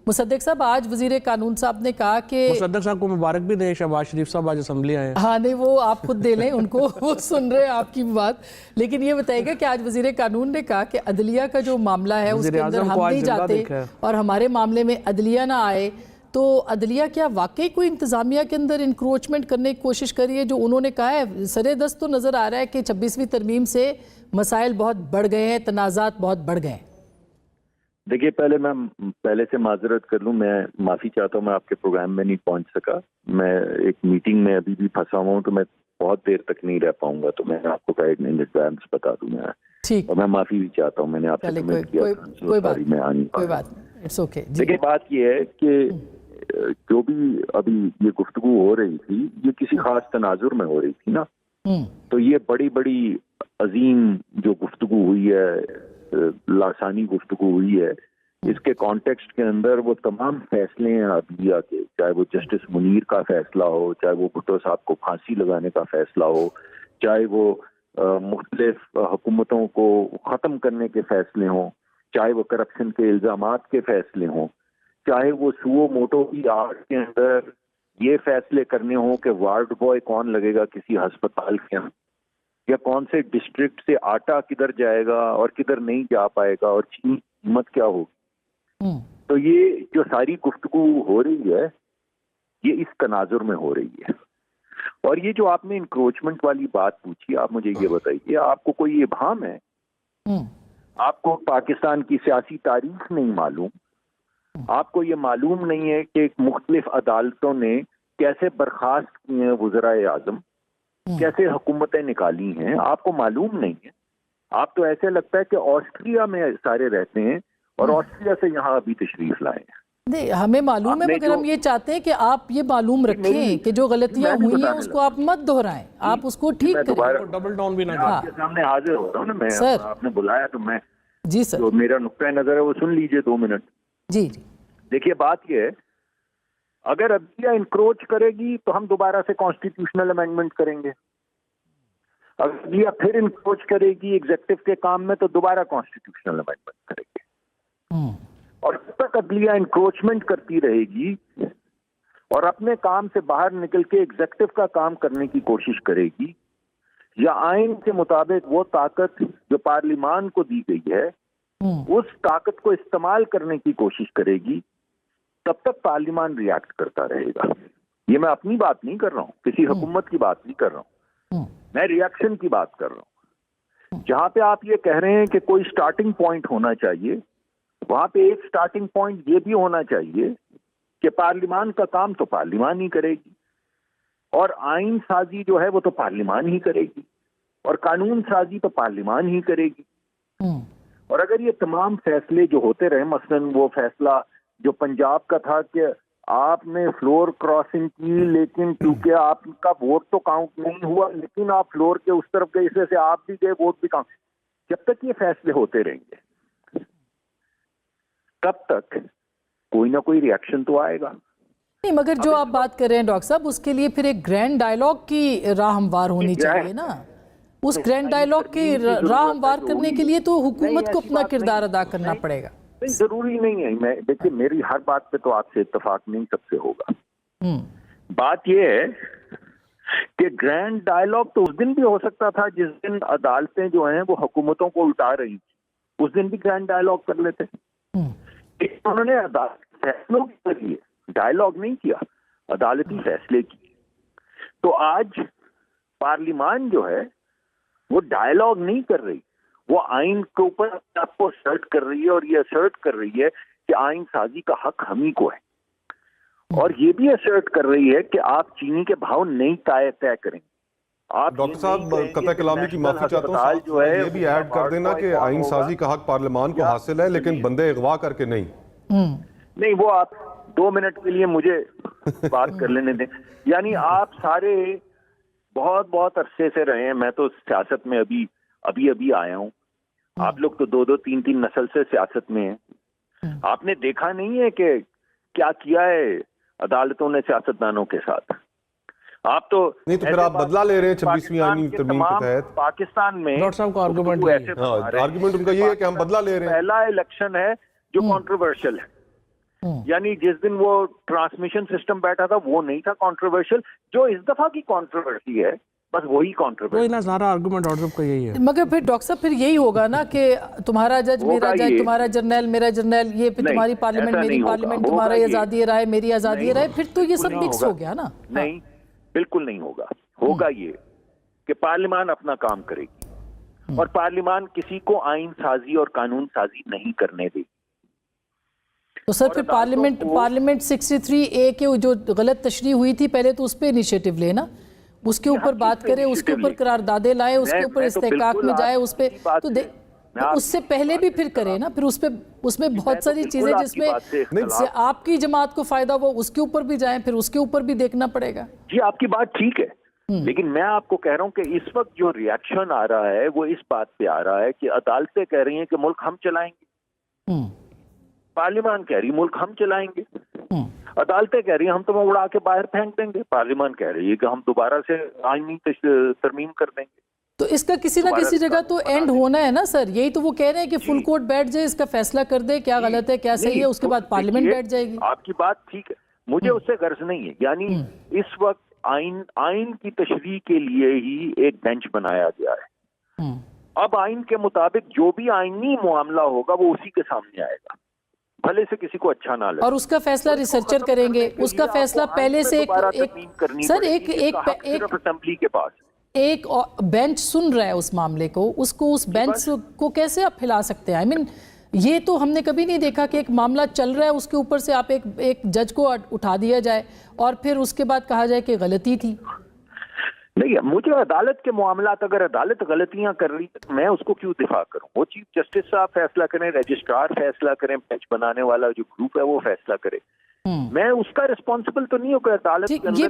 मुसद्दिक साहब, आज वज़ीर कानून साहब ने कहा कि मुसद्दिक साहब को मुबारक भी दें, शहबाज शरीफ साहब आज असम्बली आए हैं। हाँ नहीं, वो आप खुद दे लें उनको, वो सुन रहे हैं आपकी बात। लेकिन ये बताइएगा कि आज वज़ीर कानून ने कहा कि अदलिया का जो मामला है उसके अंदर हम नहीं जाते और हमारे मामले में अदलिया ना आए, तो अदलिया क्या वाकई कोई इंतज़ामिया के अंदर इंक्रोचमेंट करने की कोशिश करी है? जो उन्होंने कहा है सरे दस्त तो नज़र आ रहा है कि 26वीं तरमीम से मसाइल बहुत बढ़ गए हैं, तनाज़ात बहुत बढ़ गए हैं। देखिए, पहले से माजरत कर लूँ, मैं माफ़ी चाहता हूँ, मैं आपके प्रोग्राम में नहीं पहुँच सका। मैं एक मीटिंग में अभी भी फंसा हुआ हूँ, तो मैं बहुत देर तक नहीं रह पाऊंगा, तो मैं आपको गाइड इन एडवांस बता दूँ। मैं ठीक, और मैं माफ़ी भी चाहता हूँ, मैंने आपसे कमेंट किया, कोई बात नहीं, इट्स ओके। देखिए, बात ये है कि जो भी अभी ये गुफ्तगू हो रही थी, ये किसी खास तनाजुर में हो रही थी ना, तो ये बड़ी बड़ी अजीम जो गुफ्तगू हुई है, लासानी गुफ्तगू हुई है, इसके कॉन्टेक्स्ट के अंदर वो तमाम फैसले हैं अदलिया के, चाहे वो जस्टिस मुनीर का फैसला हो, चाहे वो भुट्टो साहब को फांसी लगाने का फैसला हो, चाहे वो मुख्तलिफ हुकूमतों को ख़त्म करने के फैसले हों, चाहे वो करप्शन के इल्ज़ामात के फैसले हों, चाहे वो सुओ मोटो की आड़ के अंदर ये फैसले करने हों कि वार्ड बॉय कौन लगेगा किसी हस्पताल के अंदर, या कौन से डिस्ट्रिक्ट से आटा किधर जाएगा और किधर नहीं जा पाएगा, और चीनी की कीमत क्या होगी। तो ये जो सारी गुफ्तगू हो रही है, ये इस तनाजुर में हो रही है। और ये जो आपने इंक्रोचमेंट वाली बात पूछी, आप मुझे ये बताइए, आपको कोई इब्हाम है? आपको पाकिस्तान की सियासी तारीख नहीं मालूम? आपको ये मालूम नहीं है कि मुख्तलिफ अदालतों ने कैसे बर्खास्त किए हैं वज़राए आज़म, कैसे हुकूमतें निकाली हैं? आपको मालूम नहीं है। आप तो ऐसे लगता है कि ऑस्ट्रिया में सारे रहते हैं और ऑस्ट्रिया से यहाँ अभी तशरीफ लाए हैं। नहीं, हमें मालूम है, मगर हम ये चाहते हैं कि आप ये मालूम रखें कि जो गलतियां हुई हैं उसको आप मत दोहराएं, आप उसको ठीक करें, डबल डाउन भी ना करें। आपके सामने हाजिर हो रहा हूँ ना मैं, सर आपने बुलाया तो मैं, जी सर, जो मेरा नुक्ता नजर है वो सुन लीजिए 2 मिनट। जी। देखिए, बात ये है, अगर अदलिया इंक्रोच करेगी तो हम दोबारा से कॉन्स्टिट्यूशनल अमेंडमेंट करेंगे। अगर अदलिया फिर इंक्रोच करेगी एग्जीक्यूटिव के काम में, तो दोबारा कॉन्स्टिट्यूशनल अमेंडमेंट करेंगे। और जब तक अदलिया इंक्रोचमेंट करती रहेगी और अपने काम से बाहर निकल के एग्जीक्यूटिव का काम करने की कोशिश करेगी, या आइन के मुताबिक वो ताकत जो पार्लियामान को दी गई है उस ताकत को इस्तेमाल करने की कोशिश करेगी, तब तक पार्लियामान रिएक्ट करता रहेगा। ये मैं अपनी बात नहीं कर रहा हूँ, किसी हुकूमत की बात नहीं कर रहा हूँ, मैं रिएक्शन की बात कर रहा हूँ। जहां पे आप ये कह रहे हैं कि कोई स्टार्टिंग पॉइंट होना चाहिए, वहां पे एक स्टार्टिंग पॉइंट ये भी होना चाहिए कि पार्लियामान का काम तो पार्लियामान ही करेगी, और आइन साजी जो है वो तो पार्लियामान ही करेगी, और कानून साजी तो पार्लियामान ही करेगी। और अगर ये तमाम फैसले जो होते रहे, मसलन वो फैसला जो पंजाब का था कि आपने फ्लोर क्रॉसिंग की, लेकिन क्योंकि आपका वोट तो काउंट नहीं हुआ, लेकिन आप फ्लोर के उस तरफ गए, इसलिए से आप भी गए, वोट भी काउंट। जब तक ये फैसले होते रहेंगे तब तक कोई ना कोई रिएक्शन तो आएगा। नहीं, मगर जो आप बात कर रहे हैं डॉक्टर साहब, उसके लिए फिर एक ग्रैंड डायलॉग की राह हमवार होनी चाहिए ना। उस ग्रैंड डायलॉग की राह हमवार करने के लिए तो हुकूमत को अपना किरदार अदा करना पड़ेगा। नहीं, जरूरी नहीं है। मैं देखिए, मेरी हर बात पे तो आपसे इत्तेफाक नहीं सबसे होगा। बात यह है कि ग्रैंड डायलॉग तो उस दिन भी हो सकता था जिस दिन अदालतें जो हैं वो हुकूमतों को उल्टा रही थी, उस दिन भी ग्रैंड डायलॉग कर लेते। उन्होंने फैसलों के जरिए डायलॉग नहीं किया, अदालती फैसले किए। तो आज पार्लियामान जो है वो डायलॉग नहीं कर रही, वो आइन के ऊपर आपको असर्ट कर रही है, और ये असर्ट कर रही है कि आइन साजी का हक हम ही को है, और ये भी असर्ट कर रही है कि आप चीनी के भाव नहीं तय करेंगे। आप डॉक्टर साहब, कतई कलामी की माफी चाहता हूँ, जो है ये भी ऐड कर देना कि आइन साजी का हक पार्लियामान को हासिल है, लेकिन बंदे अगवा करके नहीं। नहीं, वो आप 2 मिनट के लिए मुझे बात कर लेने दें। यानी आप सारे बहुत बहुत अरसे से रहे हैं, मैं तो सियासत में अभी आया हूं। आप लोग तो 2-2, 3-3 नस्ल से सियासत में हैं। आपने देखा नहीं है कि क्या किया है अदालतों ने सियासतदानों के साथ। आप तो नहीं, तो फिर आप बदला ले रहे हैं 26वीं आईनी तरमीम के तहत। पाकिस्तान में डॉक्टर साहब का आर्गुमेंट उनका ये है कि हम बदला ले रहे हैं। पहला इलेक्शन है जो कंट्रोवर्शियल है, यानी जिस दिन वो ट्रांसमिशन सिस्टम बैठा था वो नहीं था कंट्रोवर्शियल, जो इस दफा की कंट्रोवर्सी है बस वही कंट्रोवर्सी। वही ना सारा आर्गुमेंट और सबका यही है। मगर फिर डॉक्टर साहब फिर यही होगा ना कि तुम्हारा जज मेरा जज, तुम्हारा जर्नल मेरा जर्नल, ये फिर तुम्हारी पार्लियामेंट मेरी पार्लियामेंट, तुम्हारा आज़ादी राय मेरी आज़ादी राय, फिर तो ये सब मिक्स हो गया ना। नहीं, बिल्कुल नहीं होगा। होगा ये कि पार्लियामान अपना काम करेगी और पार्लियामान किसी को आइन साजी और कानून साजी नहीं करने देगी। तो सर फिर पार्लियामेंट 63A के जो गलत तशरीह हुई थी पहले तो उस पर इनिशिएटिव लेना, उसके ऊपर बात करें, उसके ऊपर करारदादें लाए, उसके ऊपर इस्तेहकाक में जाए, उस पे तो उससे पहले भी फिर करें ना, फिर उसमें बहुत सारी चीजें जिसमें आपकी जमात को फायदा हो उसके ऊपर भी जाएं, फिर उसके ऊपर भी देखना पड़ेगा। जी आपकी बात ठीक है, लेकिन मैं आपको कह रहा हूं कि इस वक्त जो रिएक्शन आ रहा है वो इस बात पे आ रहा है कि अदालतें कह रही हैं कि मुल्क हम चलाएंगे, पार्लियामान कह रही है मुल्क हम चलाएंगे, अदालतें कह रही हैं हम तुम्हें उड़ा के बाहर फेंक देंगे, पार्लियामान कह रही है कि हम दोबारा से आईनी तरमीम कर देंगे। तो इसका किसी ना किसी जगह तो एंड होना है ना सर, यही तो वो कह रहे हैं कि फुल कोर्ट बैठ जाए, इसका फैसला कर दे क्या गलत है क्या सही है, उसके बाद पार्लियामेंट बैठ जाएगी। आपकी बात ठीक है, मुझे उससे गर्ज नहीं है, यानी इस वक्त आइन की तशरीह के लिए ही एक बेंच बनाया गया है। अब आइन के मुताबिक जो भी आईनी मामला होगा वो उसी के सामने आएगा, भले से किसी को अच्छा ना लगे, और उसका फैसला रिसर्चर करेंगे, उसका फैसला पहले से सर एक असेंबली के पास एक बेंच सुन रहा है उस मामले को, उसको उस बेंच को कैसे आप हिला सकते हैं? आई मीन ये तो हमने कभी नहीं देखा कि एक मामला चल रहा है उसके ऊपर से आप एक जज को उठा दिया जाए और फिर उसके बाद कहा जाए कि गलती थी। नहीं, मुझे अदालत के मामलात अगर अदालत गलतियां कर रही है मैं उसको क्यों दिफा करूं? वो चीफ जस्टिस साहब फैसला करें, रजिस्ट्रार फैसला करें, बेंच बनाने वाला जो ग्रुप है वो फैसला करे, मैं उसका रिस्पॉन्सिबल तो नहीं होगा अदालत के अंदर।